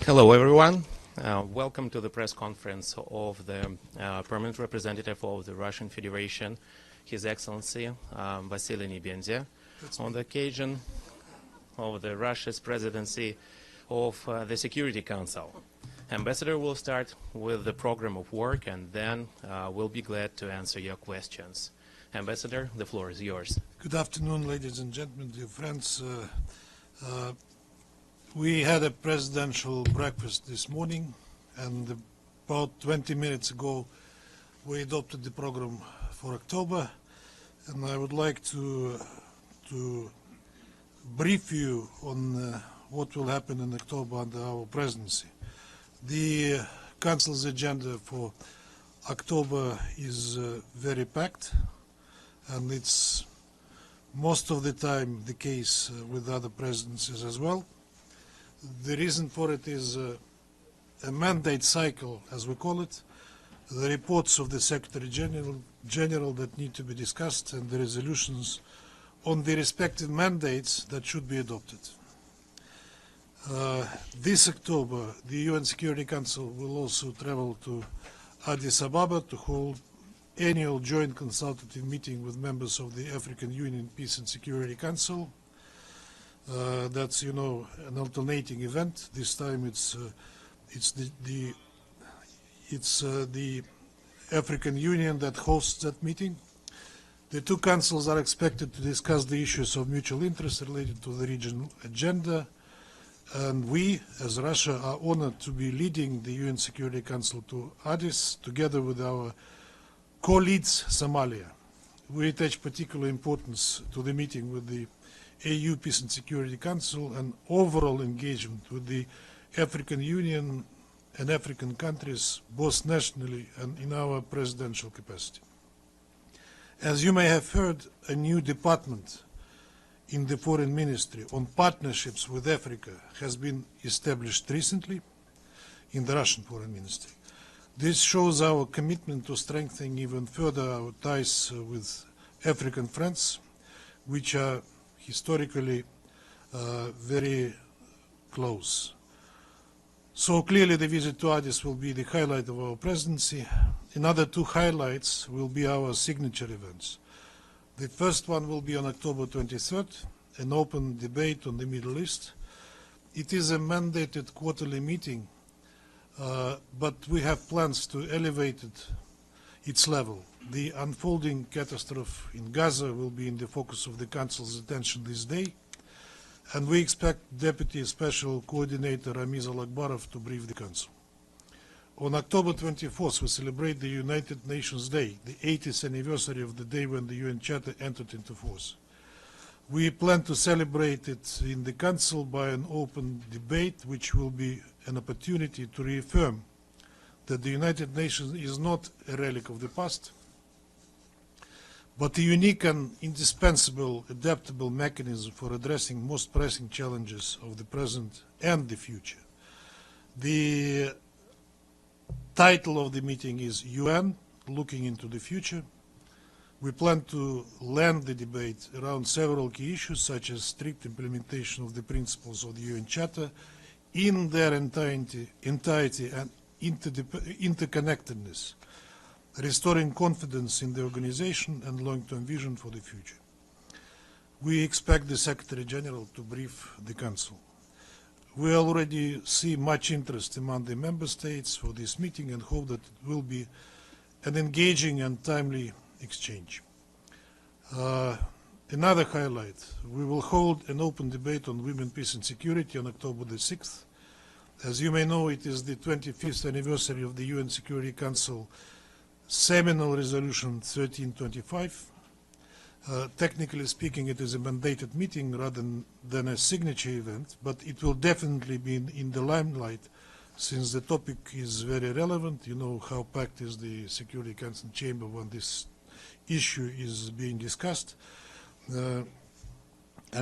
Hello, everyone. Welcome to the press conference of the Permanent Representative of the Russian Federation, His Excellency Vassily Nebenzia, on the occasion of the Russia's presidency of the Security Council. Ambassador will start with the program of work, and then we'll be glad to answer your questions. Ambassador, the floor is yours. Good afternoon, ladies and gentlemen, dear friends. We had a presidential breakfast this morning, and about 20 minutes ago we adopted the program for October, and I would like to brief you on what will happen in October under our presidency. The Council's agenda for October is very packed, and it's most of the time the case with other presidencies as well. The reason for it is a mandate cycle, as we call it, the reports of the Secretary General that need to be discussed, and the resolutions on the respective mandates that should be adopted. This October, the UN Security Council will also travel to Addis Ababa to hold annual joint consultative meeting with members of the African Union Peace and Security Council. That's, you know, an alternating event. This time it's the African Union that hosts that meeting. The two councils are expected to discuss the issues of mutual interest related to the regional agenda, and we, as Russia, are honored to be leading the UN Security Council to Addis, together with our co-leads Somalia. We attach particular importance to the meeting with the AU Peace and Security Council and overall engagement with the African Union and African countries, both nationally and in our presidential capacity. As you may have heard, a new department in the Foreign Ministry on partnerships with Africa has been established recently in the Russian Foreign Ministry. This shows our commitment to strengthening even further our ties with African friends, which are historically very close. So clearly the visit to Addis will be the highlight of our presidency. Another two highlights will be our signature events. The first one will be on October 23rd, an open debate on the Middle East. It is a mandated quarterly meeting, but we have plans to elevate its level. The unfolding catastrophe in Gaza will be in the focus of the Council's attention this day, and we expect Deputy Special Coordinator Ramiz Alakbarov to brief the Council. On October 24th, we celebrate the United Nations Day, the 80th anniversary of the day when the UN Charter entered into force. We plan to celebrate it in the Council by an open debate, which will be an opportunity to reaffirm that the United Nations is not a relic of the past, but a unique and indispensable adaptable mechanism for addressing most pressing challenges of the present and the future. The title of the meeting is UN, Looking into the Future. We plan to land the debate around several key issues, such as strict implementation of the principles of the UN Charter in their entirety and interconnectedness, restoring confidence in the organization and long-term vision for the future. We expect the Secretary General to brief the Council. We already see much interest among the Member States for this meeting and hope that it will be an engaging and timely exchange. Another highlight, we will hold an open debate on women, peace and security on October the 6th. As you may know, it is the 25th anniversary of the UN Security Council seminal resolution 1325. Technically speaking, it is a mandated meeting rather than a signature event, but it will definitely be in the limelight since the topic is very relevant. You know how packed is the Security Council chamber when this issue is being discussed. And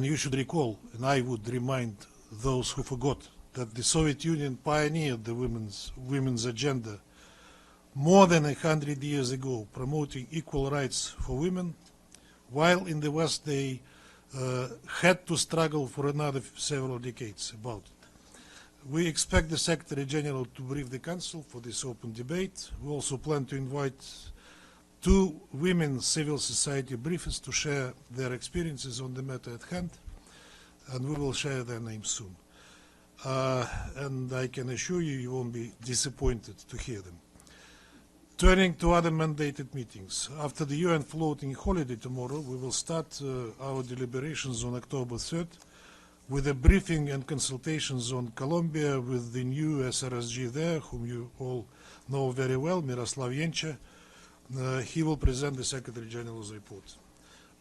you should recall, and I would remind those who forgot, that the Soviet Union pioneered the women's agenda more than 100 years ago, promoting equal rights for women, while in the West they had to struggle for another several decades about it. We expect the Secretary General to brief the Council for this open debate. We also plan to invite 2 women civil society briefers to share their experiences on the matter at hand, and we will share their names soon. And I can assure you, you won't be disappointed to hear them. Turning to other mandated meetings, after the UN floating holiday tomorrow, we will start our deliberations on October 3rd with a briefing and consultations on Colombia with the new SRSG there, whom you all know very well, Miroslav Yencha. He will present the Secretary General's report.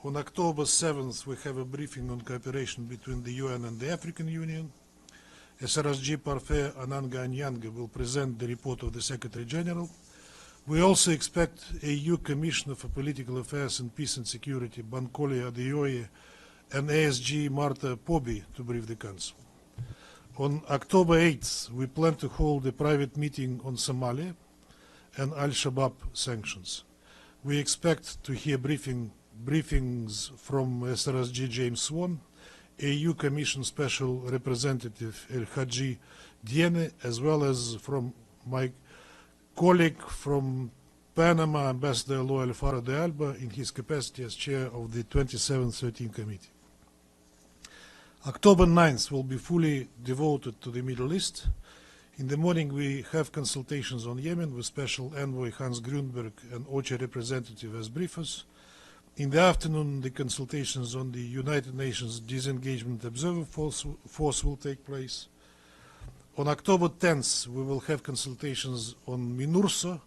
On October 7th, we have a briefing on cooperation between the UN and the African Union. SRSG Parfait Ananga Anyanga will present the report of the Secretary General. We also expect EU Commissioner for Political Affairs and Peace and Security, Bankole Adeoye, and ASG Marta Pobi to brief the Council. On October 8th, we plan to hold a private meeting on Somalia and Al-Shabaab sanctions. We expect to hear briefings from SRSG James Swan, EU Commission Special Representative El Hadji Diene, as well as from my colleague from Panama, Ambassador Loel Faro de Alba, in his capacity as chair of the 2713 Committee. October 9th will be fully devoted to the Middle East. In the morning, we have consultations on Yemen with Special Envoy Hans Grunberg and OCHA representative as briefers. In the afternoon, the consultations on the United Nations Disengagement Observer Force will take place. On October 10th, we will have consultations on MINURSO,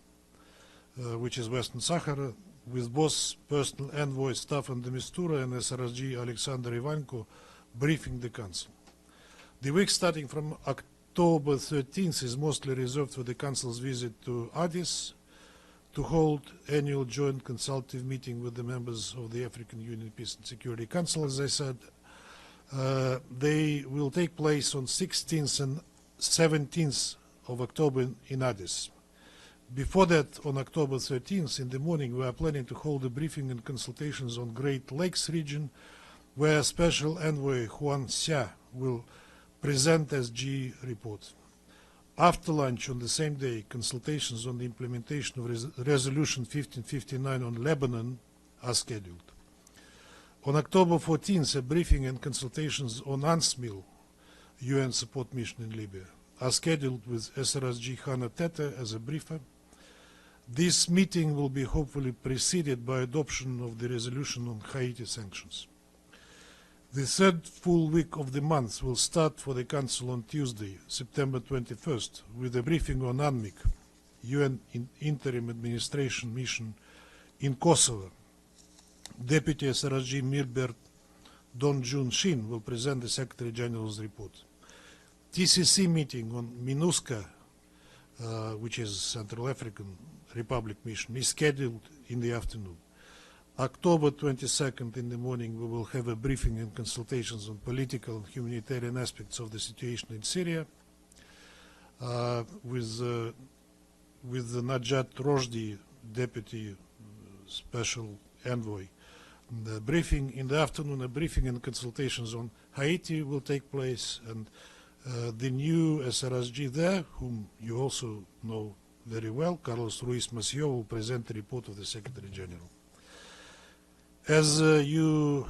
which is Western Sahara, with both personal envoy Staffan de Mistura and SRSG Alexander Ivanko briefing the Council. The week starting from October 13th is mostly reserved for the Council's visit to Addis to hold annual joint consultative meeting with the members of the African Union Peace and Security Council. As I said, they will take place on 16th and 17th of October in Addis. Before that, on October 13th in the morning, we are planning to hold a briefing and consultations on Great Lakes region, where Special Envoy Juan Xia will present SG report. After lunch on the same day, consultations on the implementation of Resolution 1559 on Lebanon are scheduled. On October 14th, a briefing and consultations on UNSMIL, UN support mission in Libya, are scheduled with SRSG Hannah Tete as a briefer. This meeting will be hopefully preceded by adoption of the resolution on Haiti sanctions. The third full week of the month will start for the Council on Tuesday, September 21st, with a briefing on UNMIC, UN Interim Administration Mission in Kosovo. Deputy SRSG Mirbert Don Jun Shin will present the Secretary General's report. TCC meeting on MINUSCA, which is Central African Republic mission, is scheduled in the afternoon. October 22nd in the morning, we will have a briefing and consultations on political and humanitarian aspects of the situation in Syria with Najat Rojdi, Deputy Special Envoy. The briefing in the afternoon, a briefing and consultations on Haiti will take place, and the new SRSG there, whom you also know very well, Carlos Ruiz Macio, will present the report of the Secretary General. As you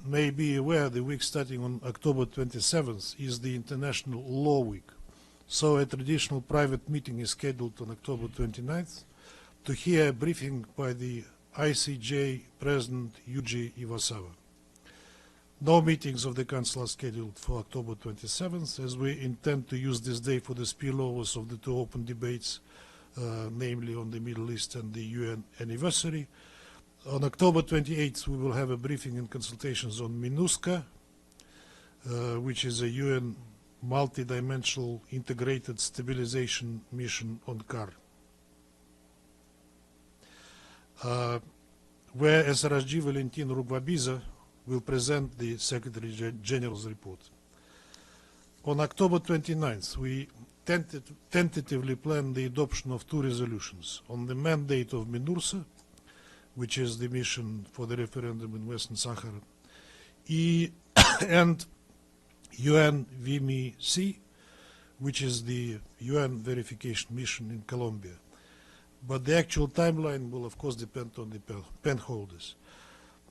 may be aware, the week starting on October 27th is the International Law Week. So a traditional private meeting is scheduled on October 29th to hear a briefing by the ICJ President Yuji Iwasawa. No meetings of the Council are scheduled for October 27th, as we intend to use this day for the spillovers of the 2 open debates, namely on the Middle East and the UN anniversary. On October 28th, we will have a briefing and consultations on MINUSCA, which is a UN multi-dimensional integrated stabilization mission on CAR, where SRSG Valentin Rugvabiza will present the Secretary General's report. On October 29th, we tentatively plan the adoption of 2 resolutions on the mandate of MINURSA, which is the mission for the referendum in Western Sahara, and UN VMC, which is the UN verification mission in Colombia. But the actual timeline will, of course, depend on the pen holders.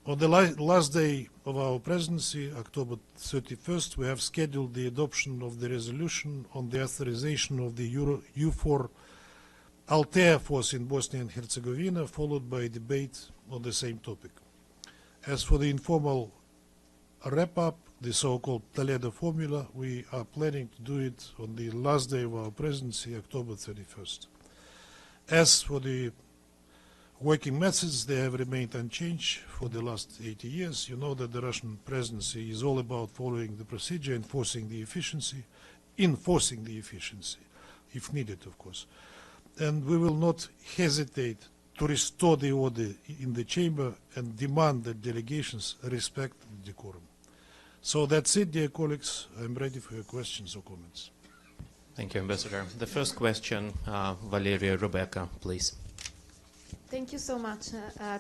On the last day of our presidency, October 31st, we have scheduled the adoption of the resolution on the authorization of the EUFOR Althea force in Bosnia and Herzegovina, followed by a debate on the same topic. As for the informal wrap-up, the so-called Toledo formula, we are planning to do it on the last day of our presidency, October 31st. As for the working methods, they have remained unchanged for the last 80 years. You know that the Russian presidency is all about following the procedure, enforcing the efficiency, if needed, of course. And we will not hesitate to restore the order in the chamber and demand that delegations respect the decorum. So that's it, dear colleagues. I'm ready for your questions or comments. Thank you, Ambassador. The first question, Valeria Rebecca, please. Thank you so much.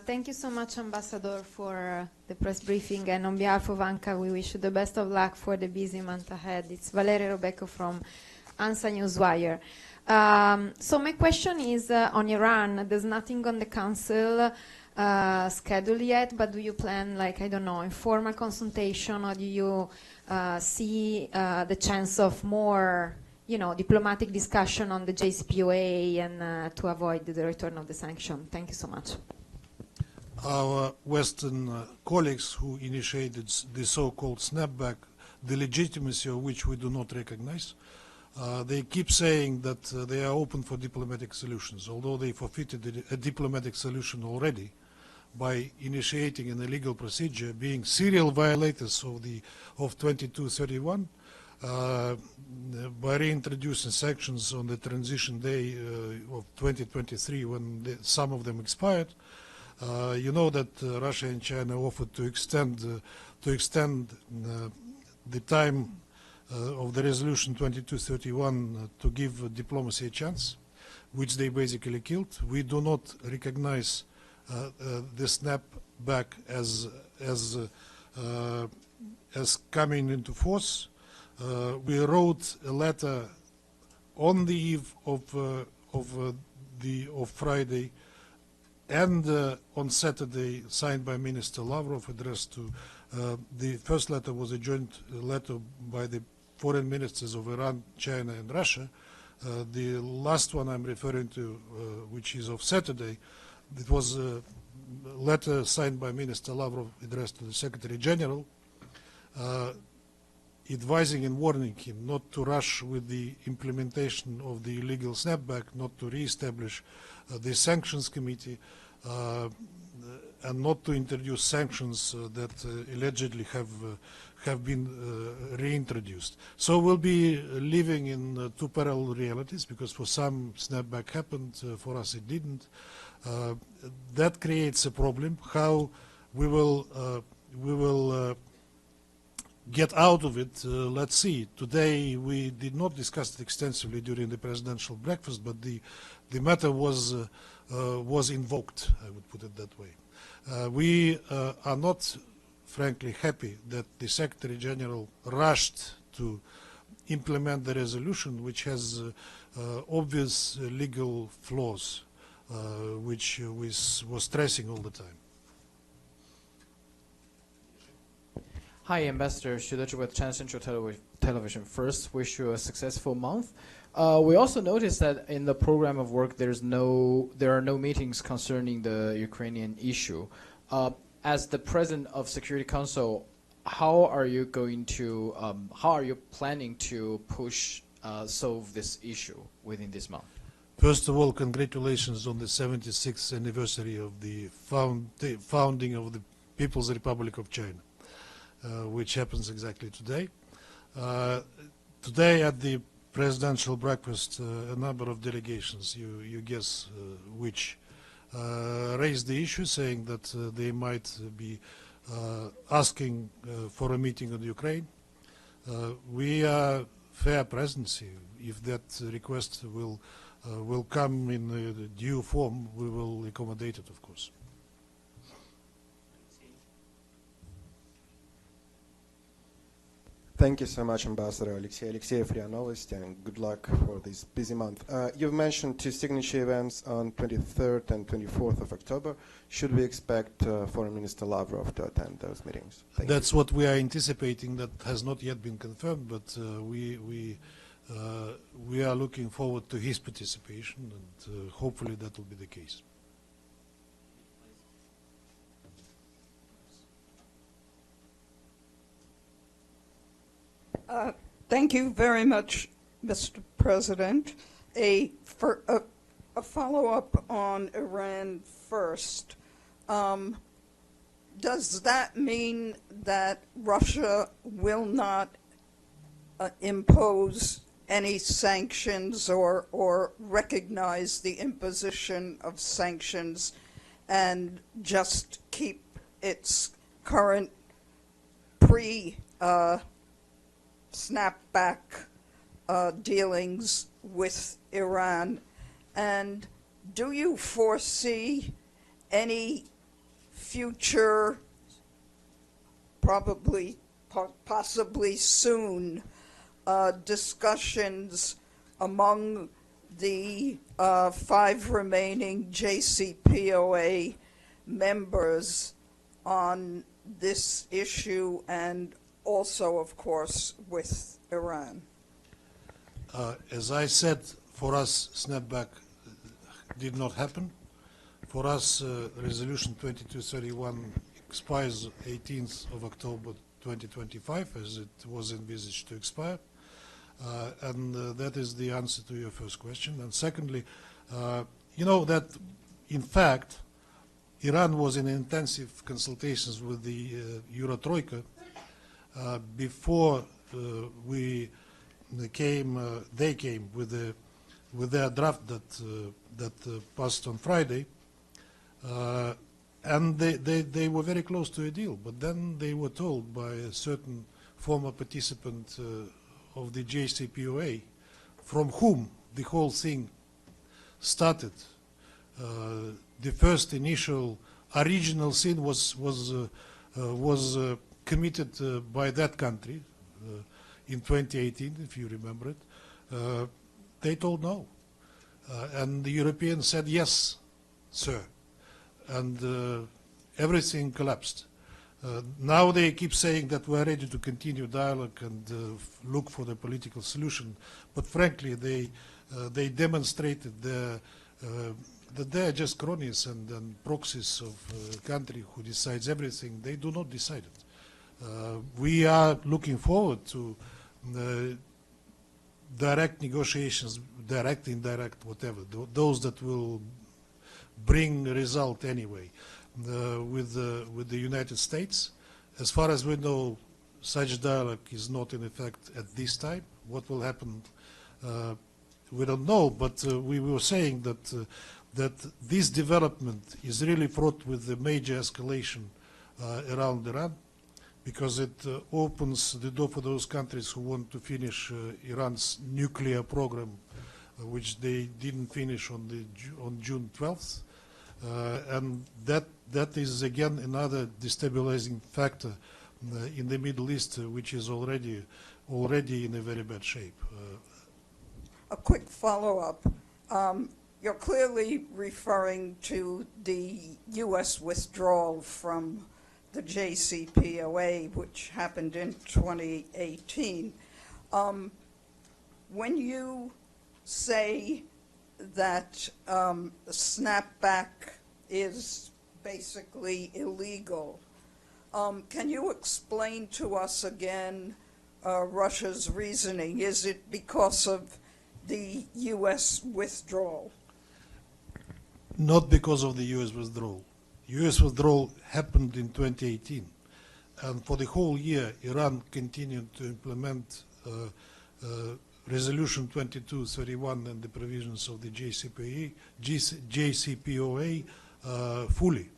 Thank you so much, Ambassador, for the press briefing. And on behalf of ANCA, we wish you the best of luck for the busy month ahead. It's Valeria Rebecca from ANSA Newswire. So my question is on Iran. There's nothing on the Council scheduled yet, but do you plan, like, I don't know, informal consultation, or do you see the chance of more, you know, diplomatic discussion on the JCPOA and to avoid the return of the sanction? Thank you so much. Our Western colleagues who initiated the so-called snapback, the legitimacy of which we do not recognize, they keep saying that they are open for diplomatic solutions, although they forfeited a diplomatic solution already by initiating an illegal procedure, being serial violators of 2231, by reintroducing sanctions on the transition day of 2023 when some of them expired. You know that Russia and China offered to extend the time of the resolution 2231 to give diplomacy a chance, which they basically killed. We do not recognize the snapback as coming into force. We wrote a letter on the eve of Friday and on Saturday, signed by Minister Lavrov, addressed to the first letter was a joint letter by the foreign ministers of Iran, China, and Russia. The last one I'm referring to, which is of Saturday, it was a letter signed by Minister Lavrov addressed to the Secretary General, advising and warning him not to rush with the implementation of the illegal snapback, not to re-establish the sanctions committee, and not to introduce sanctions that allegedly have been reintroduced. So we'll be living in two parallel realities, because for some snapback happened, for us it didn't. That creates a problem. How we will get out of it, let's see. Today we did not discuss it extensively during the presidential breakfast, but the matter was invoked, I would put it that way. We are not, frankly, happy that the Secretary General rushed to implement the resolution, which has obvious legal flaws, which was stressing all the time. Hi, Ambassador Shudachi with China Central Television. First, wish you a successful month. We also noticed that in the program of work, there are no meetings concerning the Ukrainian issue. As the President of Security Council, how are you planning to solve this issue within this month? First of all, congratulations on the 76th anniversary of the founding of the People's Republic of China, which happens exactly today. Today at the presidential breakfast, a number of delegations, you guess which, raised the issue, saying that they might be asking for a meeting on Ukraine. We are fair presidency. If that request will come in due form, we will accommodate it, of course. Thank you so much, Ambassador Alexei Alexeyev, RIA Novosti, and good luck for this busy month. You've mentioned two signature events on 23rd and 24th of October. Should we expect Foreign Minister Lavrov to attend those meetings? That's what we are anticipating. That has not yet been confirmed, but we are looking forward to his participation, and hopefully that will be the case. Thank you very much, Mr. President. A follow-up on Iran first. Does that mean that Russia will not impose any sanctions or recognize the imposition of sanctions and just keep its current snapback dealings with Iran? And do you foresee any future, possibly soon, discussions among the 5 remaining JCPOA members on this issue, and also, of course, with Iran? As I said, for us, snapback did not happen. For us, Resolution 2231 expires 18th of October 2025, as it was envisaged to expire. And that is the answer to your first question. And secondly, you know that, in fact, Iran was in intensive consultations with the Euro-Troika before they came with their draft that passed on Friday, and they were very close to a deal. But then they were told by a certain former participant of the JCPOA, from whom the whole thing started. The first initial original sin was committed by that country in 2018, if you remember it. They told no, and the Europeans said yes, sir, and everything collapsed. Now they keep saying that we are ready to continue dialogue and look for the political solution, but frankly they demonstrated that they are just cronies and proxies of a country who decides everything. They do not decide it. We are looking forward to direct negotiations, direct, indirect, whatever, those that will bring a result anyway, with the United States. As far as we know, such dialogue is not in effect at this time. What will happen, we don't know, but we were saying that this development is really fraught with a major escalation around Iran, because it opens the door for those countries who want to finish Iran's nuclear program, which they didn't finish on June 12th. And that is again another destabilizing factor in the Middle East, which is already in a very bad shape. A quick follow-up. You're clearly referring to the U.S. withdrawal from the JCPOA, which happened in 2018. When you say that snapback is basically illegal, can you explain to us again Russia's reasoning? Is it because of the U.S. withdrawal? Not because of the U.S. withdrawal. U.S. withdrawal happened in 2018, and for the whole year, Iran continued to implement Resolution 2231 and the provisions of the JCPOA fully,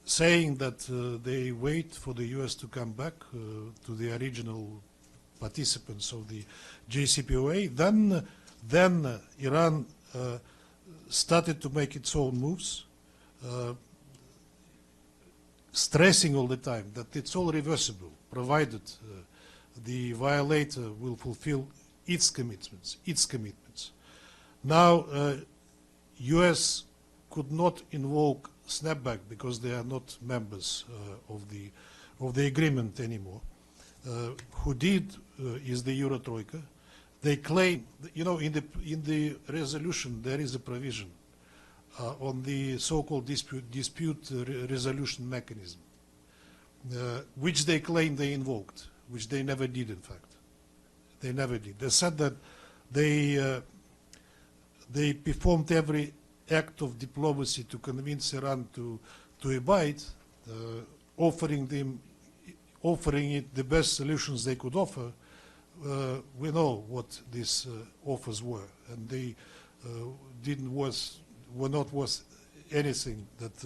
saying that they wait for the U.S. to come back to the original participants of the JCPOA. Then Iran started to make its own moves, stressing all the time that it's all reversible, provided the violator will fulfill its commitments. Now, U.S. could not invoke snapback because they are not members of the agreement anymore. Who did is the Euro-Troika. They claim, you know, in the resolution there is a provision on the so-called dispute resolution mechanism, which they claim they invoked, which they never did. In fact, they never did. They said that they performed every act of diplomacy to convince Iran to abide, offering it the best solutions they could offer. We know what these offers were, and they were not worth anything that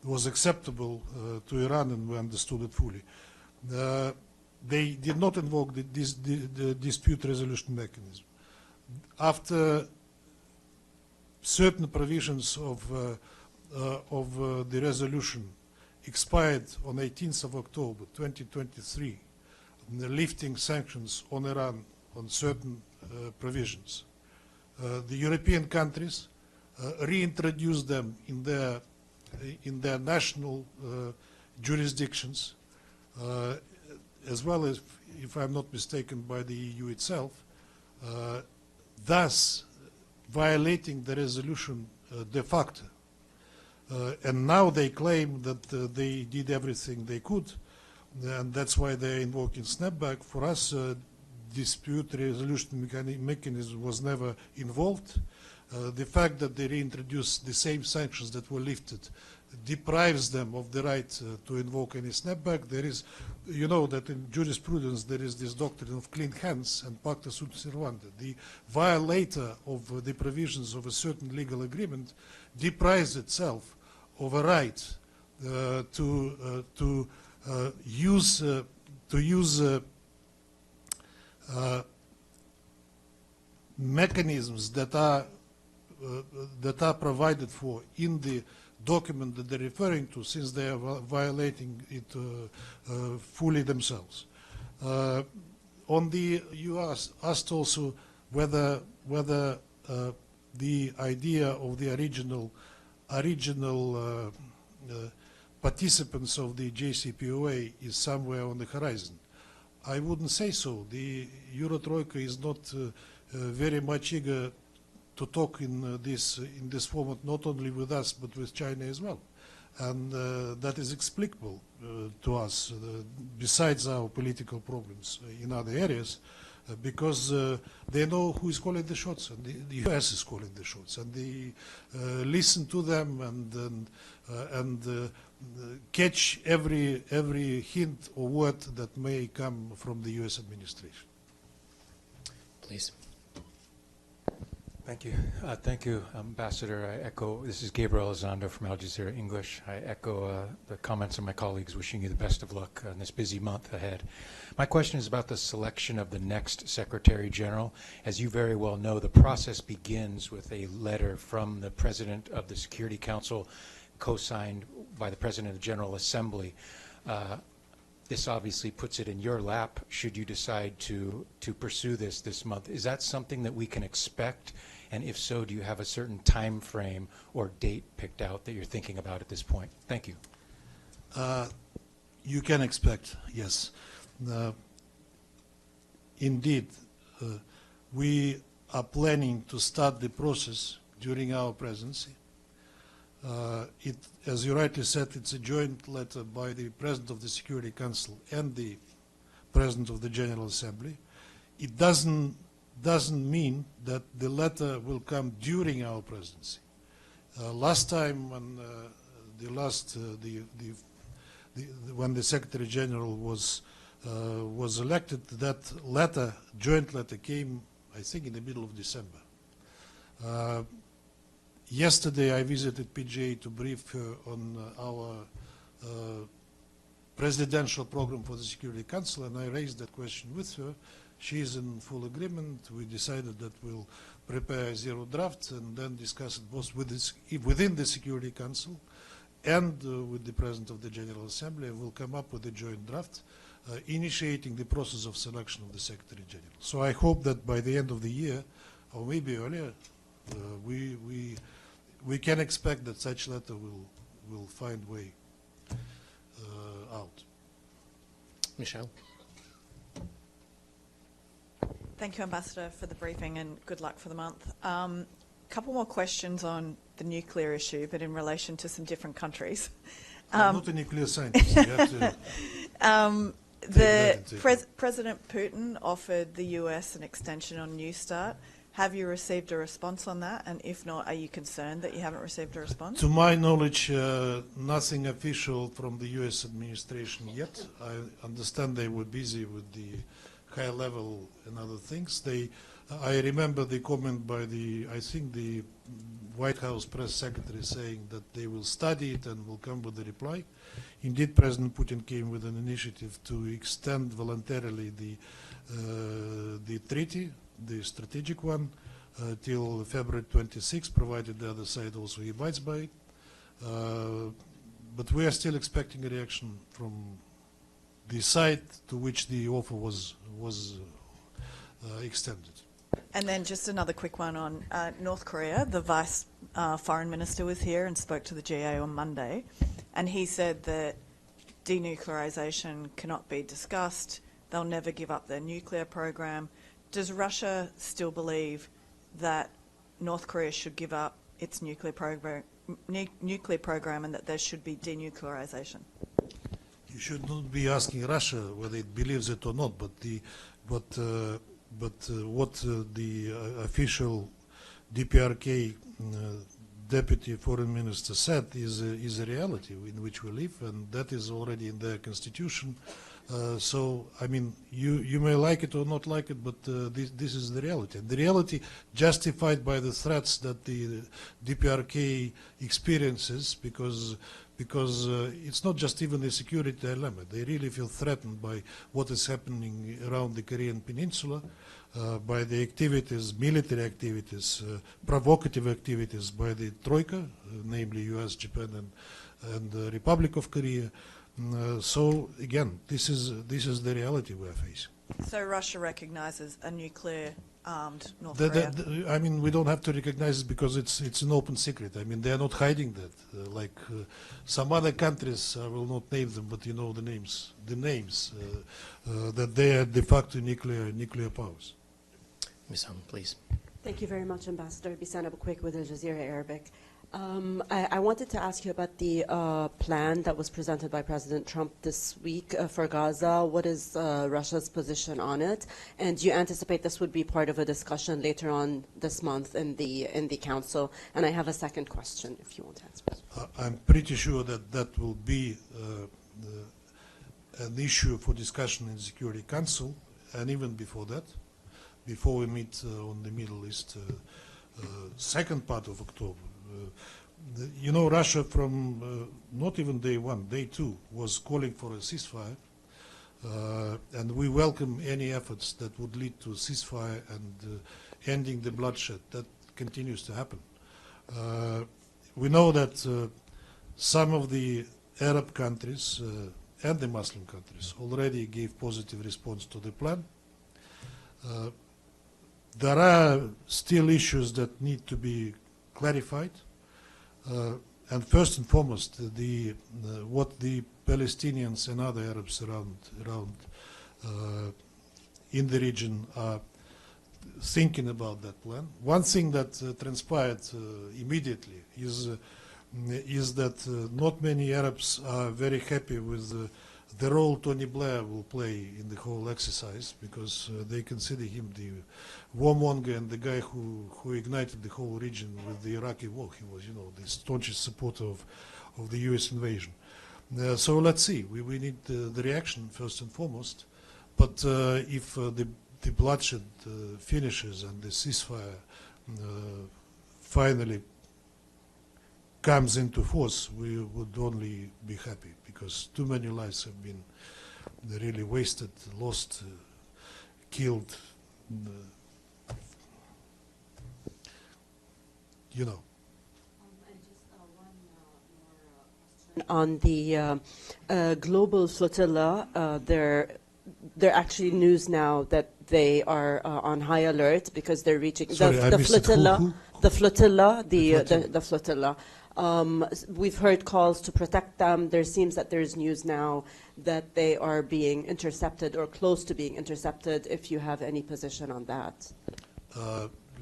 was acceptable to Iran, and we understood it fully. They did not invoke the dispute resolution mechanism. After certain provisions of the resolution expired on 18th of October 2023, lifting sanctions on Iran on certain provisions, the European countries reintroduced them in their national jurisdictions, as well as, if I'm not mistaken, by the EU itself, thus violating the resolution de facto. And now they claim that they did everything they could, and that's why they're invoking snapback. For us, dispute resolution mechanism was never involved. The fact that they reintroduced the same sanctions that were lifted deprives them of the right to invoke any snapback. There is, you know, that in jurisprudence there is this doctrine of clean hands and pacta sunt servanda. The violator of the provisions of a certain legal agreement deprives itself of a right to use mechanisms that are provided for in the document that they're referring to, since they are violating it fully themselves. You asked also whether the idea of the original participants of the JCPOA is somewhere on the horizon. I wouldn't say so. The Euro-Troika is not very much eager to talk in this format, not only with us but with China as well, and that is explicable to us. Besides our political problems in other areas, because they know who is calling the shots, and the U.S. is calling the shots, and they listen to them and catch every hint or word that may come from the U.S. administration. Please. Thank you. Thank you, Ambassador. I echo, this is Gabriel Elizondo from Al Jazeera English. I echo the comments of my colleagues wishing you the best of luck in this busy month ahead. My question is about the selection of the next Secretary General. As you very well know, the process begins with a letter from the President of the Security Council, co-signed by the President of the General Assembly. This obviously puts it in your lap should you decide to pursue this month. Is that something that we can expect? And if so, do you have a certain time frame or date picked out that you're thinking about at this point? Thank you. You can expect, yes. Indeed, we are planning to start the process during our presidency. As you rightly said, it's a joint letter by the President of the Security Council and the President of the General Assembly. It doesn't mean that the letter will come during our presidency. Last time, when when the Secretary General was elected, that letter, joint letter, came, I think, in the middle of December. Yesterday, I visited PGA to brief her on our presidential program for the Security Council, and I raised that question with her. She is in full agreement. We decided that we'll prepare a zero draft and then discuss it both within the Security Council and with the President of the General Assembly, and we'll come up with a joint draft. initiating the process of selection of the Secretary General. So I hope that by the end of the year, or maybe earlier, we can expect that such letter will find way out. Michelle. Thank you, Ambassador, for the briefing and good luck for the month. Couple more questions on the nuclear issue, but in relation to some different countries. I'm not a nuclear scientist. You have to President Putin offered the US an extension on New START. Have you received a response on that? And if not, are you concerned that you haven't received a response? To my knowledge, nothing official from the US administration yet. I understand they were busy with the high level and other things. I remember the comment by I think the White House press secretary saying that they will study it and will come with a reply. Indeed, President Putin came with an initiative to extend voluntarily the treaty, the strategic one, till February 26, provided the other side also abides by it. But we are still expecting a reaction from the side to which the offer was extended. And then just another quick one on North Korea. The Vice Foreign Minister was here and spoke to the GA on Monday, and he said that denuclearization cannot be discussed. They'll never give up their nuclear program. Does Russia still believe that North Korea should give up its nuclear program and that there should be denuclearization? You should not be asking Russia whether it believes it or not, but what the official DPRK deputy foreign minister said is a reality in which we live, and that is already in their constitution. So, I mean, you may like it or not like it, but this is the reality. And the reality justified by the threats that the DPRK experiences, because it's not just even a security dilemma. They really feel threatened by what is happening around the Korean Peninsula, by the activities, military activities, provocative activities by the Troika, namely U.S., Japan, and the Republic of Korea. So again, this is the reality we are facing. So Russia recognizes a nuclear-armed North Korea? I mean, we don't have to recognize it because it's an open secret. I mean, they are not hiding that. Like some other countries, I will not name them, but you know the names. That they are de facto nuclear powers. Ms. Han, please. Thank you very much, Ambassador. Bisan Abu Quick with Al Jazeera Arabic. I wanted to ask you about the plan that was presented by President Trump this week for Gaza. What is Russia's position on it? And do you anticipate this would be part of a discussion later on this month in the Council? And I have a second question, if you want to answer. I'm pretty sure that will be an issue for discussion in the Security Council, and even before that, before we meet on the Middle East second part of October. You know, Russia from not even day one, day two, was calling for a ceasefire, and we welcome any efforts that would lead to a ceasefire and ending the bloodshed. That continues to happen. We know that some of the Arab countries and the Muslim countries already gave positive response to the plan. There are still issues that need to be clarified, and first and foremost, what the Palestinians and other Arabs around in the region are thinking about that plan. One thing that transpired immediately is that not many Arabs are very happy with the role Tony Blair will play in the whole exercise, because they consider him the warmonger and the guy who ignited the whole region with the Iraqi war. He was, you know, the staunchest supporter of the U.S. invasion. So let's see. We need the reaction first and foremost. But if the bloodshed finishes and the ceasefire finally comes into force, we would only be happy, because too many lives have been really wasted, lost, killed, you know. And just one more on the global flotilla. They're actually news now that they are on high alert because they're reaching the flotilla. The flotilla, the flotilla. We've heard calls to protect them. There seems that there's news now that they are being intercepted or close to being intercepted. If you have any position on that.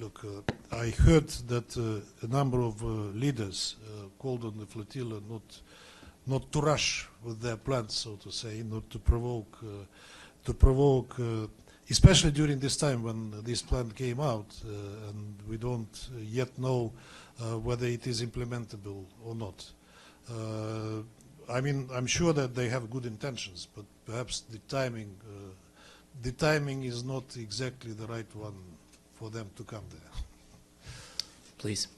Look, I heard that a number of leaders called on the flotilla not to rush with their plans, so to say, not to provoke, especially during this time when this plan came out, and we don't yet know whether it is implementable or not. I mean, I'm sure that they have good intentions, but perhaps the timing is not exactly the right one for them to come there. Please.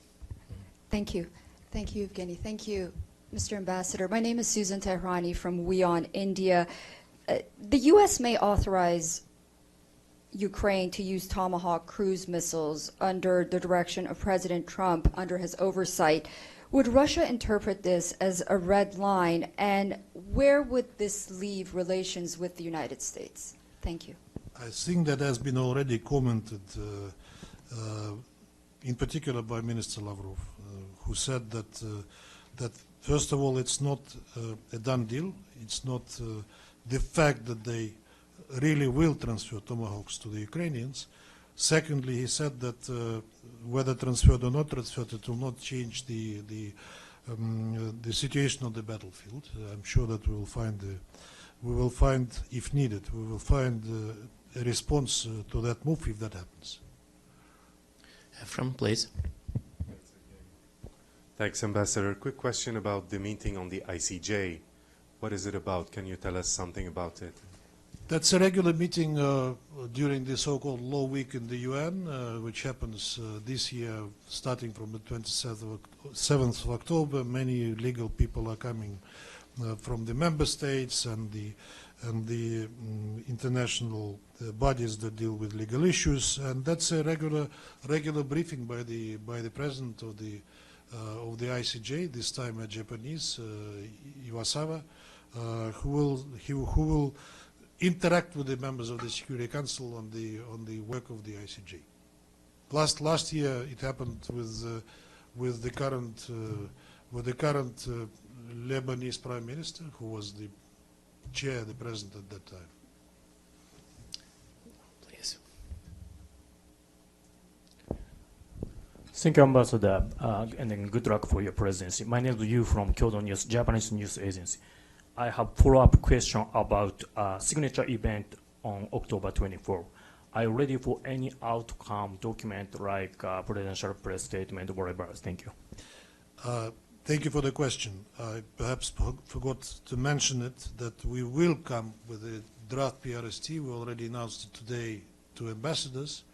Thank you. Thank you, Evgeny. Thank you, Mr. Ambassador. My name is Susan Tehrani from WION, India. The U.S. may authorize Ukraine to use Tomahawk cruise missiles under the direction of President Trump under his oversight. Would Russia interpret this as a red line, and where would this leave relations with the United States? Thank you. I think that has been already commented, in particular by Minister Lavrov, who said that first of all, it's not a done deal. It's not the fact that they really will transfer Tomahawks to the Ukrainians. Secondly, he said that whether transferred or not transferred, it will not change the situation on the battlefield. I'm sure that we will find, if needed, we will find a response to that move if that happens. Ephraim, please. Thanks, Ambassador. Quick question about the meeting on the ICJ. What is it about? Can you tell us something about it? That's a regular meeting during the so-called Law Week in the UN, which happens this year, starting from the 27th of October. Many legal people are coming from the member states and the international bodies that deal with legal issues, and that's a regular briefing by the president of the ICJ, this time a Japanese, Iwasawa, who will interact with the members of the Security Council on the work of the ICJ. Last year it happened with the current Lebanese Prime Minister, who was the president at that time. Please. Thank you, Ambassador, and then good luck for your presidency. My name is Yu from Kyodo News, Japanese news agency. I have follow-up question about signature event on October 24. Are you ready for any outcome document like presidential press statement or whatever? Thank you. Thank you for the question. I perhaps forgot to mention it, that we will come with a draft PRST. We already announced it today to ambassadors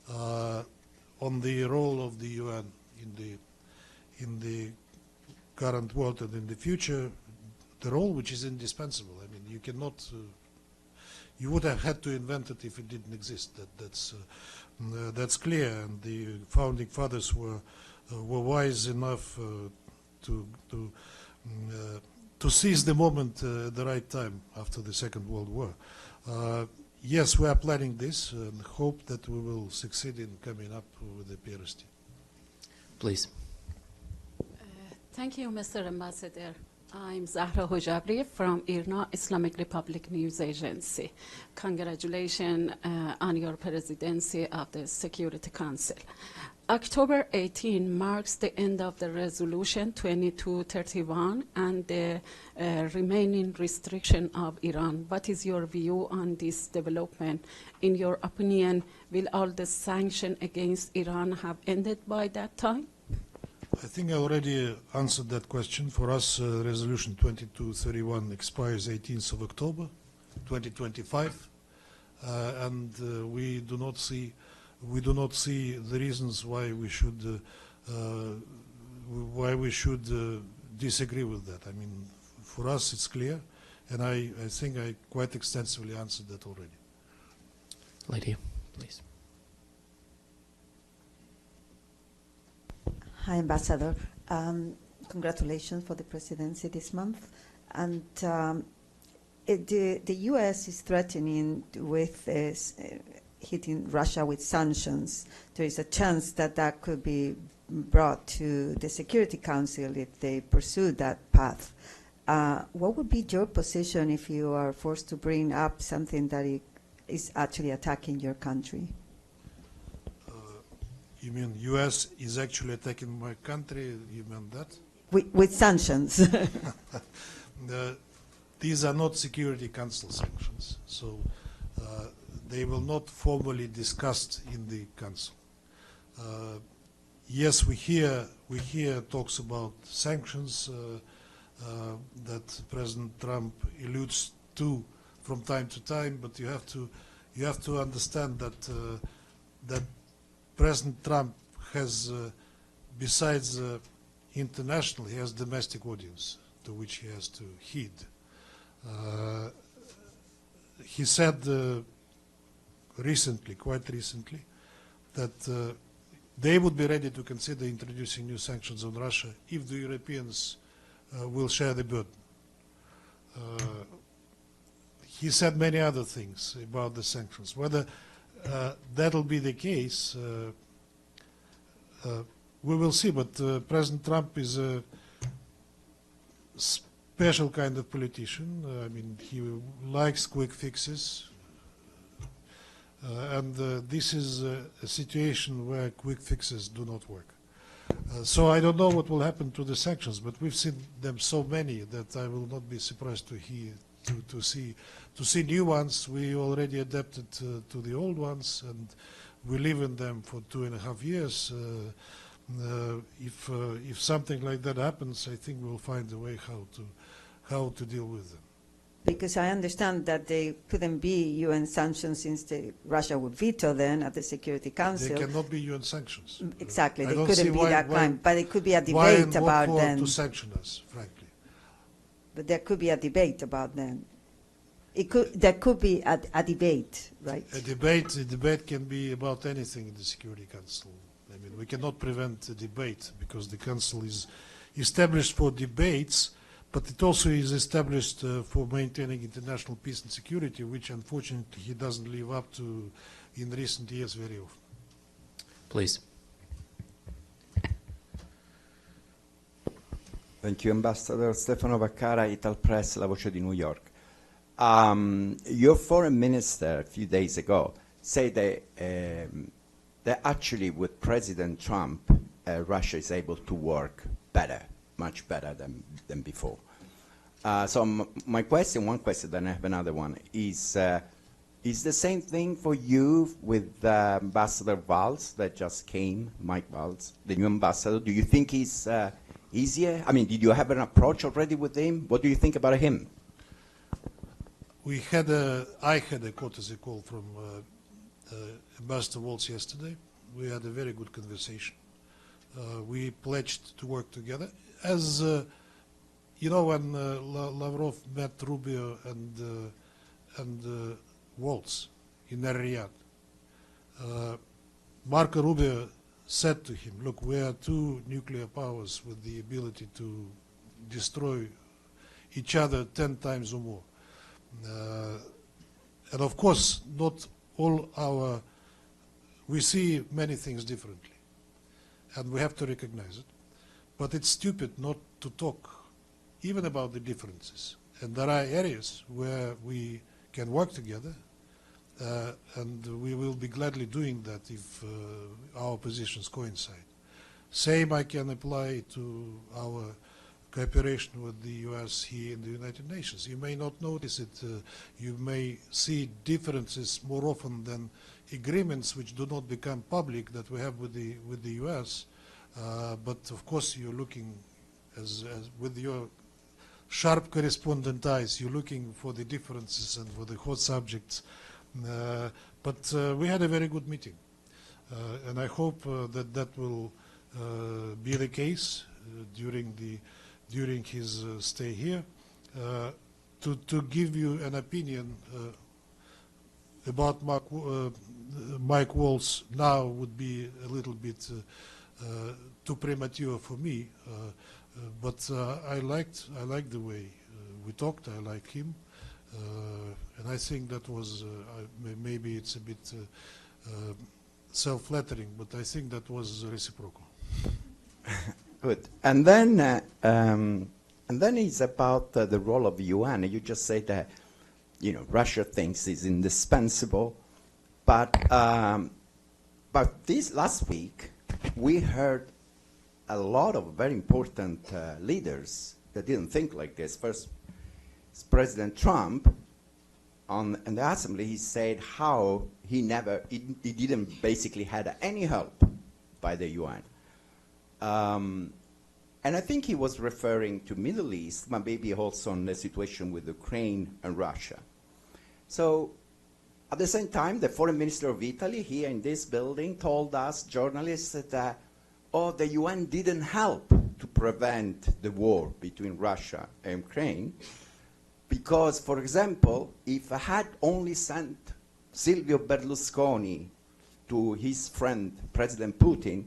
on the role of the UN in the current world and in the future, the role which is indispensable. I mean, you cannot, you would have had to invent it if it didn't exist. That's clear, and the founding fathers were wise enough to seize the moment at the right time after the Second World War. Yes, we are planning this and hope that we will succeed in coming up with the PRST. Please. Thank you, Mr. Ambassador. I'm Zahra Hojabri from IRNA, Islamic Republic News Agency. Congratulations on your presidency of the Security Council. October 18 marks the end of the resolution 2231 and the remaining restriction of Iran. What is your view on this development? In your opinion, will all the sanctions against Iran have ended by that time? I think I already answered that question. For us, resolution 2231 expires 18th of October 2025, and we do not see the reasons why we should disagree with that. I mean, for us it's clear, and I think I quite extensively answered that already. Lady, please. Hi, Ambassador. congratulations for the presidency this month. And the U.S. is threatening with hitting Russia with sanctions. There is a chance that that could be brought to the Security Council if they pursue that path. What would be your position if you are forced to bring up something that is actually attacking your country? You mean U.S. is actually attacking my country? You mean that? With sanctions. These are not Security Council sanctions, so they will not formally discussed in the Council. Yes, we hear talks about sanctions that President Trump alludes to from time to time, but you have to understand that that President Trump has, besides international, he has domestic audience to which he has to heed. He said quite recently, that they would be ready to consider introducing new sanctions on Russia if the Europeans will share the burden. He said many other things about the sanctions. Whether that will be the case, we will see, but President Trump is a special kind of politician. I mean, he likes quick fixes. And this is a situation where quick fixes do not work. So I don't know what will happen to the sanctions, but we've seen them so many that I will not be surprised to see new ones. We already adapted to the old ones, and we live in them for 2.5 years. If something like that happens, I think we'll find a way how to deal with them. Because I understand that they couldn't be UN sanctions since Russia would veto them at the Security Council. They cannot be UN sanctions. Exactly, they couldn't be that kind. But it could be a debate about them. To sanction us, frankly. But there could be a debate about them. There could be a debate, right? A debate can be about anything in the Security Council. I mean, we cannot prevent a debate because the Council is established for debates, but it also is established for maintaining international peace and security, which unfortunately he doesn't live up to in recent years very often. Please. Thank you, Ambassador. Stefano Vaccara, Ital Press, La Voce di New York. Your foreign minister a few days ago said that actually with President Trump, Russia is able to work better, much better than before. So my question, one question, then I have another one, is the same thing for you with Ambassador Valls that just came, Mike Valls, the new ambassador? Do you think he's easier? I mean, did you have an approach already with him? What do you think about him? I had a courtesy call from Ambassador Waltz yesterday. We had a very good conversation. We pledged to work together. As you know, when Lavrov met Rubio and Waltz in Riyadh, Marco Rubio said to him, look, we are two nuclear powers with the ability to destroy each other 10 times or more. And of course, not all we see many things differently, and we have to recognize it. But it's stupid not to talk even about the differences. And there are areas where we can work together, and we will be gladly doing that if our positions coincide. Same I can apply to our cooperation with the U.S. here in the United Nations. You may not notice it. You may see differences more often than agreements which do not become public that we have with the U.S. But of course, you're looking as with your sharp correspondent eyes. You're looking for the differences and for the hot subjects. But we had a very good meeting, and I hope that will be the case during his stay here. To give you an opinion about Mike Waltz now would be a little bit too premature for me. But I liked the way we talked. I like him, and I think that was maybe it's a bit self-flattering, but I think that was reciprocal. Good. And then it's about the role of the UN. You just say that, you know, Russia thinks it's indispensable, but this last week we heard a lot of very important leaders that didn't think like this. First, President Trump, in the assembly, he said how he didn't basically had any help by the UN. And I think he was referring to Middle East, but maybe also on the situation with Ukraine and Russia. So at the same time, the foreign minister of Italy here in this building told us, journalists, that the UN didn't help to prevent the war between Russia and Ukraine because, for example, if I had only sent Silvio Berlusconi to his friend, President Putin,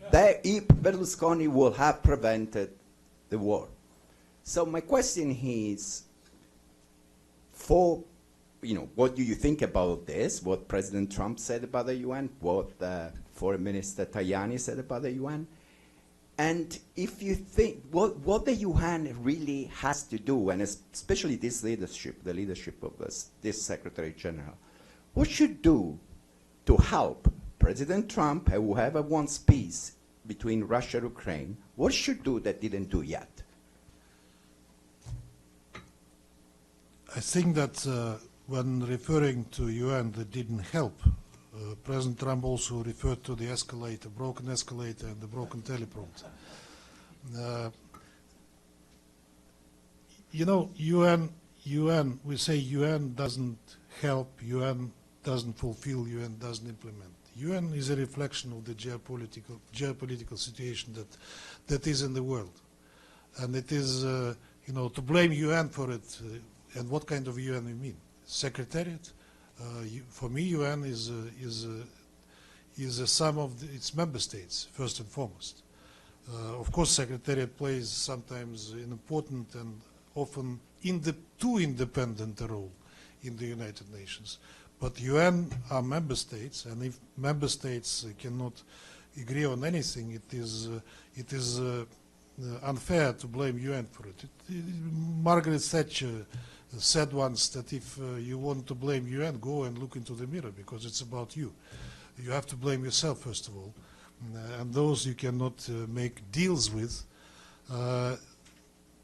Berlusconi would have prevented the war. So my question is, what do you think about this? What President Trump said about the UN? What Foreign Minister Tajani said about the UN? And if you think what the UN really has to do, and especially this leadership, the leadership of this Secretary General, what should do to help President Trump, whoever wants peace between Russia and Ukraine, what should do that didn't do yet? I think that when referring to UN that didn't help, President Trump also referred to the escalator, broken escalator and the broken teleprompter. You know, UN, we say UN doesn't help, UN doesn't fulfill, UN doesn't implement. UN is a reflection of the geopolitical situation that is in the world. And it is, you know, to blame UN for it, and what kind of UN we mean? Secretariat? For me, UN is a sum of its member states, first and foremost. Of course, Secretariat plays sometimes an important and often too independent role in the United Nations. But UN are member states, and if member states cannot agree on anything, it is unfair to blame UN for it. Margaret Thatcher said once that if you want to blame UN, go and look into the mirror, because it's about you. You have to blame yourself, first of all, and those you cannot make deals with.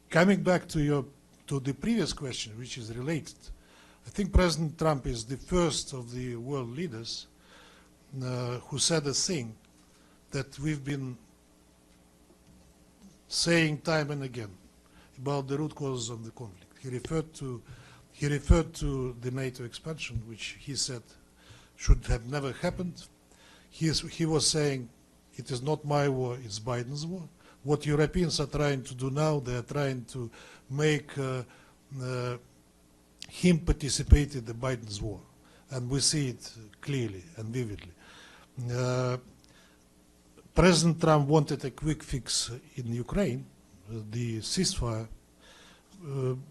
Coming back to the previous question, which is related, I think President Trump is the first of the world leaders who said a thing that we've been saying time and again about the root causes of the conflict. He referred to the NATO expansion, which he said should have never happened. He was saying it is not my war, it's Biden's war. What Europeans are trying to do now, they are trying to make him participate in the Biden's war, and we see it clearly and vividly. President Trump wanted a quick fix in Ukraine, the ceasefire.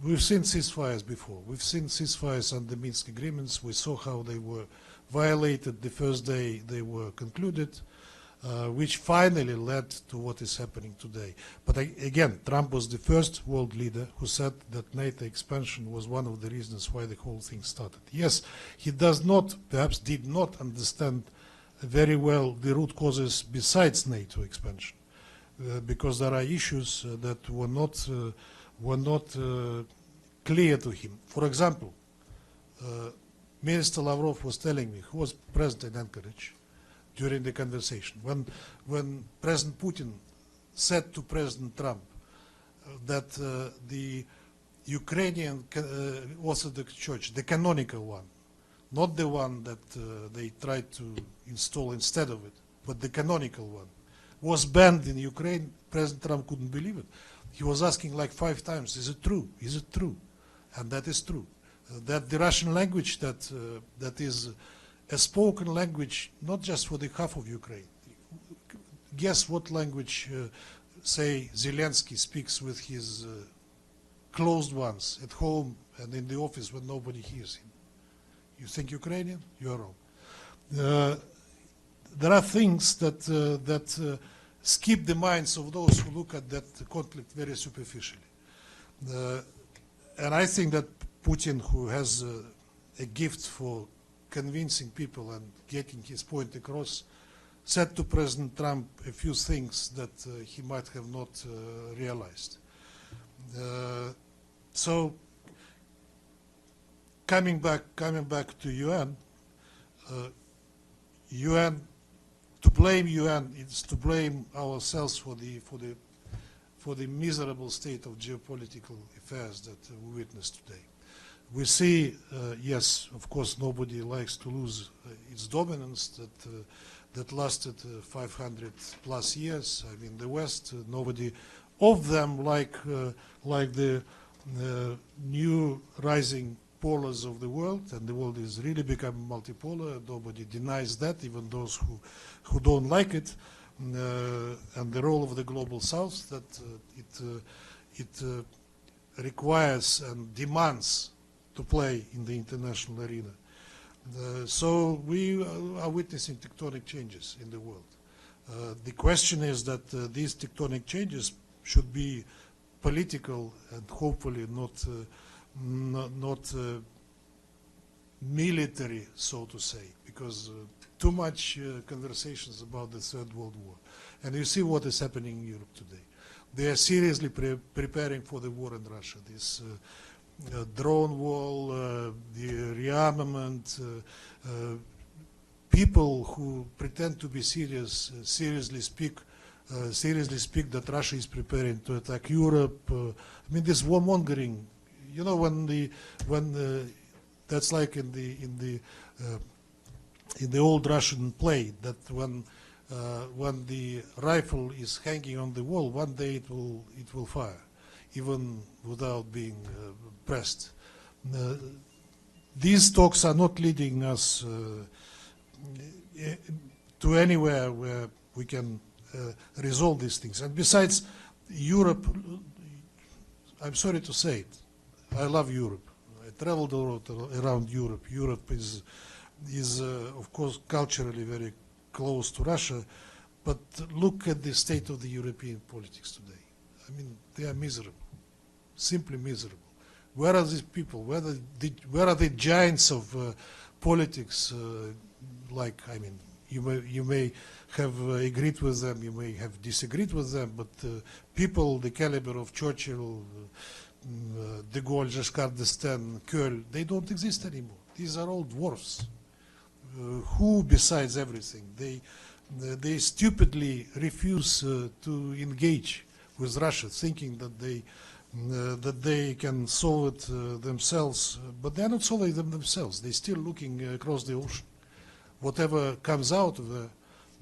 We've seen ceasefires before. We've seen ceasefires under Minsk agreements. We saw how they were violated the first day they were concluded, which finally led to what is happening today. But again, Trump was the first world leader who said that NATO expansion was one of the reasons why the whole thing started. Yes, he does not, perhaps did not understand very well the root causes besides NATO expansion, because there are issues that were not clear to him. For example, Minister Lavrov was telling me, who was present in Anchorage during the conversation, when President Putin said to President Trump that the Ukrainian Orthodox Church, the canonical one, not the one that they tried to install instead of it, but the canonical one, was banned in Ukraine, President Trump couldn't believe it. He was asking like 5 times, is it true? Is it true? And that is true. That the Russian language that is a spoken language, not just for the half of Ukraine. Guess what language say Zelensky speaks with his closed ones at home and in the office when nobody hears him. You think Ukrainian? You are wrong. There are things that skip the minds of those who look at that conflict very superficially. And I think that Putin, who has a gift for convincing people and getting his point across, said to President Trump a few things that he might have not realized. So coming back to UN, to blame UN is to blame ourselves for the miserable state of geopolitical affairs that we witness today. We see, yes, of course, nobody likes to lose its dominance that lasted 500 plus years. I mean, the West, nobody of them like the new rising polars of the world, and the world is really becoming multipolar. Nobody denies that, even those who don't like it. And the role of the global South, that it requires and demands to play in the international arena. So we are witnessing tectonic changes in the world. The question is that these tectonic changes should be political and hopefully not military, so to say, because too much conversations about the Third World War. And you see what is happening in Europe today. They are seriously preparing for the war in Russia. This drone wall, the rearmament, people who pretend to be serious seriously speak that Russia is preparing to attack Europe. I mean, this warmongering. You know, when that's like in the old Russian play, that when the rifle is hanging on the wall, one day it will fire, even without being pressed. These talks are not leading us to anywhere where we can resolve these things. And besides, Europe, I'm sorry to say it, I love Europe. I traveled around Europe. Europe is of course, culturally very close to Russia, but look at the state of the European politics today. I mean, they are miserable, simply miserable. Where are these people? Where are the giants of politics? Like, I mean, you may have agreed with them, you may have disagreed with them, but people the caliber of Churchill, de Gaulle, Giscard d'Estaing, Kohl, they don't exist anymore. These are all dwarfs. Who, besides everything, they stupidly refuse to engage with Russia, thinking that they can solve it themselves, but they're not solving them themselves. They're still looking across the ocean. Whatever comes out of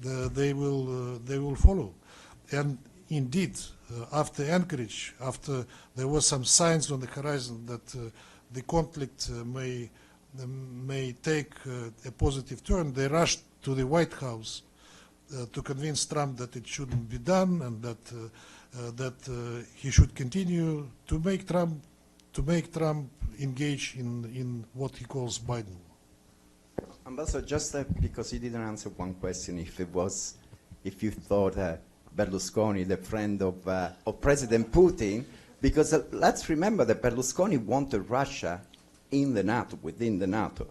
they will follow. And indeed, after Anchorage, after there were some signs on the horizon that the conflict may take a positive turn, they rushed to the White House to convince Trump that it shouldn't be done, and that he should continue to make Trump engage in what he calls Biden. Ambassador, just because you didn't answer one question, if you thought Berlusconi, the friend of President Putin, because let's remember that Berlusconi wanted Russia in the NATO, within the NATO.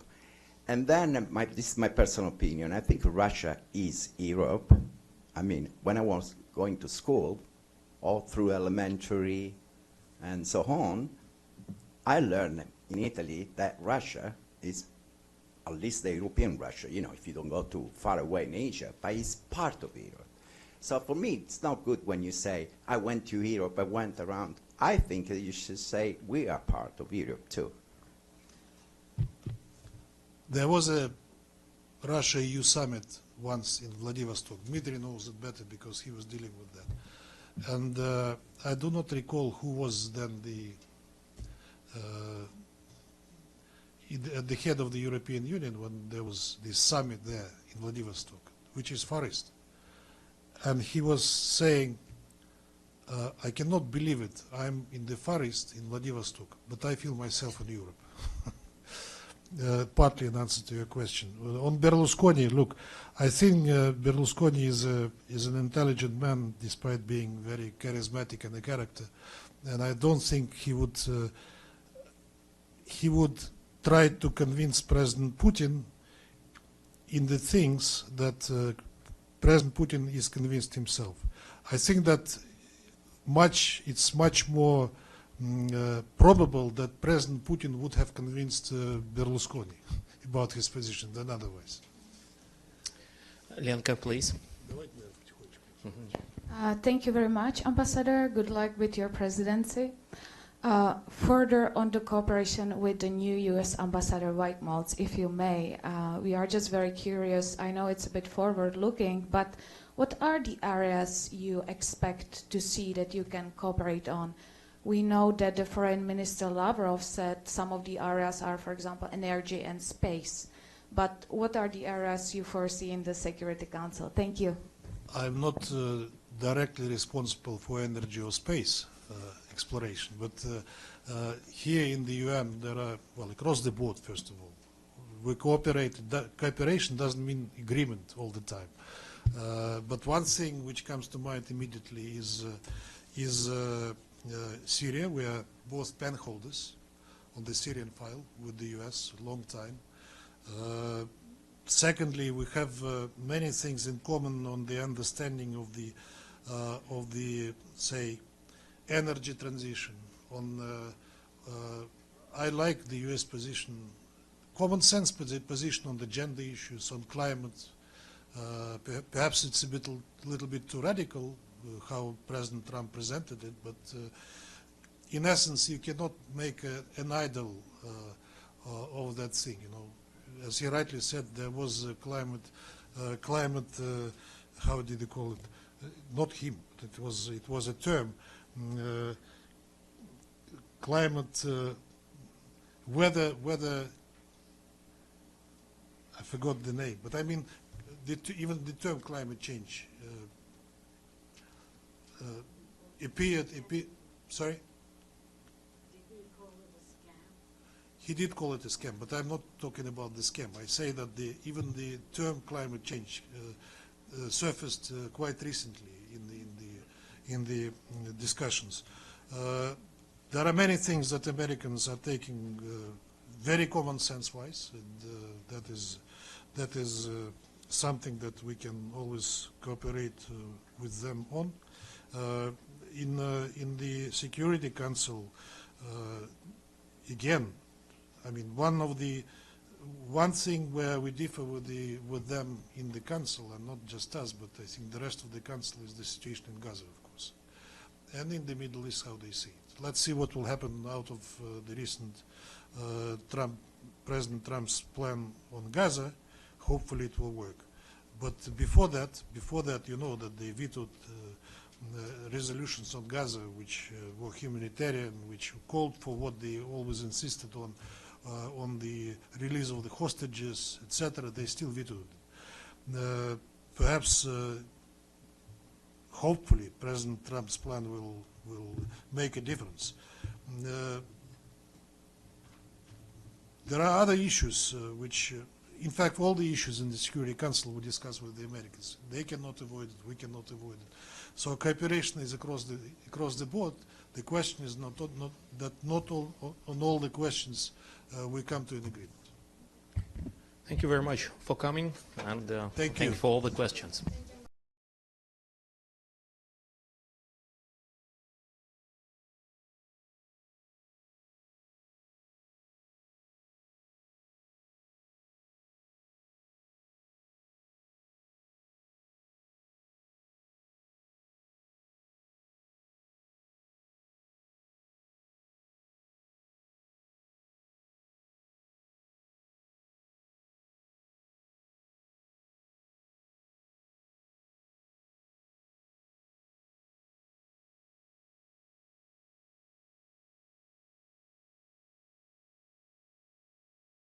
And then, this is my personal opinion, I think Russia is Europe. I mean, when I was going to school, all through elementary and so on, I learned in Italy that Russia is, at least the European Russia, you know, if you don't go too far away in Asia, but it's part of Europe. So for me, it's not good when you say, I went to Europe, I went around. I think that you should say, we are part of Europe too. There was a Russia-EU summit once in Vladivostok. Dmitry knows it better because he was dealing with that. And I do not recall who was then at the head of the European Union when there was this summit there in Vladivostok, which is Far East. And he was saying I cannot believe it. I'm in the Far East, in Vladivostok, but I feel myself in Europe. Partly an answer to your question. On Berlusconi, look, I think Berlusconi is an intelligent man, despite being very charismatic and a character, and I don't think he would try to convince President Putin in the things that President Putin is convinced himself. I think that it's much more probable that President Putin would have convinced Berlusconi about his position than otherwise. Lenka, please. Thank you very much, Ambassador. Good luck with your presidency. Further on the cooperation with the new U.S. Ambassador Whitemaltz, if you may, we are just very curious. I know it's a bit forward-looking, but what are the areas you expect to see that you can cooperate on? We know that the Foreign Minister Lavrov said some of the areas are, for example, energy and space. But what are the areas you foresee in the Security Council? Thank you. I'm not directly responsible for energy or space exploration, but here in the UN there are, well, across the board, first of all, we cooperate. Cooperation doesn't mean agreement all the time. But one thing which comes to mind immediately is Syria. We are both pen holders on the Syrian file with the US a long time. Secondly, we have many things in common on the understanding of the say energy transition. I like the US position, common sense position on the gender issues, on climate. Perhaps it's a little bit too radical how President Trump presented it, but in essence, you cannot make an idol of that thing. You know, as he rightly said, there was a climate. How did he call it? Not him. It was a term. Climate, weather. I forgot the name, but I mean, even the term climate change appeared. Sorry. He did call it a scam, but I'm not talking about the scam. I say that even the term climate change surfaced quite recently in the discussions. There are many things that Americans are taking very common sense wise, and that is something that we can always cooperate with them on. In the Security Council, again, I mean, one thing where we differ with them in the Council, and not just us, but I think the rest of the Council, is the situation in Gaza, of course, and in the Middle East, how they see it. Let's see what will happen out of the recent President Trump's plan on Gaza. Hopefully, it will work. But before that, you know that they vetoed resolutions on Gaza, which were humanitarian, which called for what they always insisted on the release of the hostages, etc. They still vetoed it. Perhaps, hopefully, President Trump's plan will make a difference. There are other issues which, in fact, all the issues in the Security Council we discuss with the Americans. They cannot avoid it. We cannot avoid it. So cooperation is across the board. The question is not on all the questions we come to an agreement. Thank you very much for coming, and thank you for all the questions.